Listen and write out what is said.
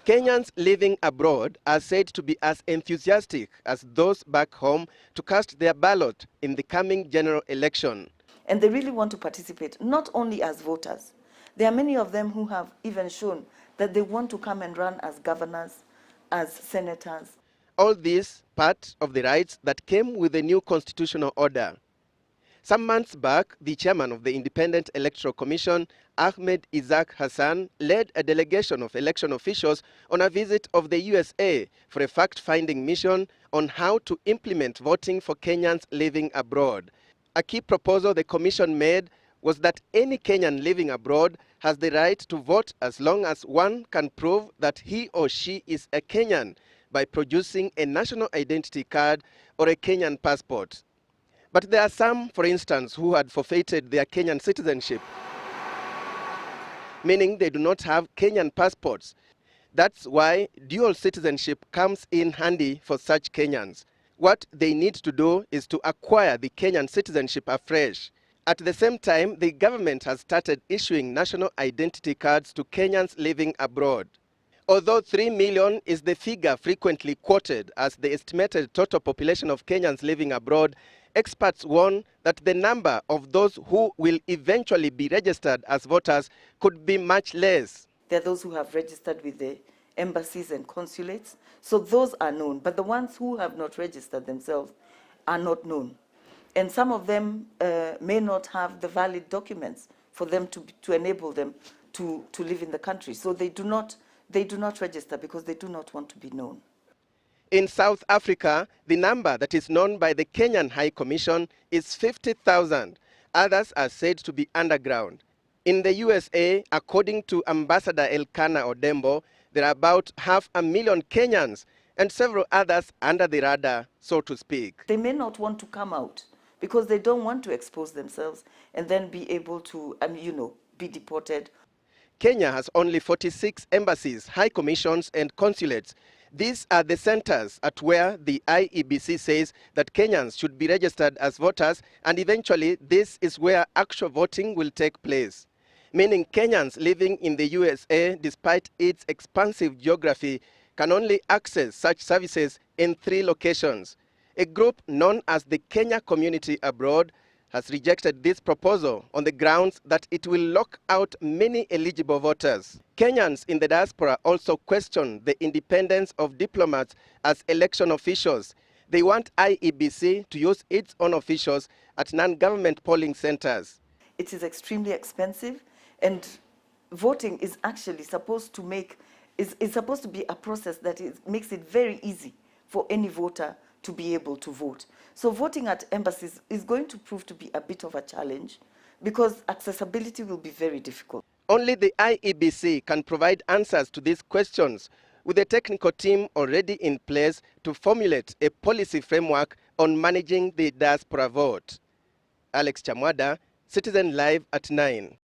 Kenyans living abroad are said to be as enthusiastic as those back home to cast their ballot in the coming general election. And they really want to participate, not only as voters. There are many of them who have even shown that they want to come and run as governors, as senators. All this part of the rights that came with the new constitutional order. Some months back, the chairman of the Independent Electoral Commission, Ahmed Isaac Hassan, led a delegation of election officials on a visit of the USA for a fact-finding mission on how to implement voting for Kenyans living abroad. A key proposal the commission made was that any Kenyan living abroad has the right to vote as long as one can prove that he or she is a Kenyan by producing a national identity card or a Kenyan passport. But there are some, for instance, who had forfeited their Kenyan citizenship, meaning they do not have Kenyan passports. That's why dual citizenship comes in handy for such Kenyans. What they need to do is to acquire the Kenyan citizenship afresh. At the same time, the government has started issuing national identity cards to Kenyans living abroad. Although 3 million is the figure frequently quoted as the estimated total population of Kenyans living abroad, experts warn that the number of those who will eventually be registered as voters could be much less. There are those who have registered with the embassies and consulates, so those are known. But the ones who have not registered themselves are not known. And some of them may not have the valid documents for them to enable them to live in the country. So they do not register because they do not want to be known. In South Africa, the number that is known by the Kenyan High Commission is 50,000. Others are said to be underground. In the USA, according to Ambassador Elkanah Odembo, there are about 500,000 Kenyans and several others under the radar, so to speak. They may not want to come out because they don't want to expose themselves and then be able to, be deported. Kenya has only 46 embassies, high commissions, and consulates. These are the centers at where the IEBC says that Kenyans should be registered as voters, and eventually this is where actual voting will take place. Meaning Kenyans living in the USA, despite its expansive geography, can only access such services in 3 locations. A group known as the Kenya Community Abroad has rejected this proposal on the grounds that it will lock out many eligible voters. Kenyans in the diaspora also question the independence of diplomats as election officials. They want IEBC to use its own officials at non-government polling centers. It is extremely expensive, and voting is actually supposed to be a process that makes it very easy for any voter to be able to vote. So voting at embassies is going to prove to be a bit of a challenge because accessibility will be very difficult. Only the IEBC can provide answers to these questions, with a technical team already in place to formulate a policy framework on managing the diaspora vote. Alex Chamwada, Citizen Live at 9.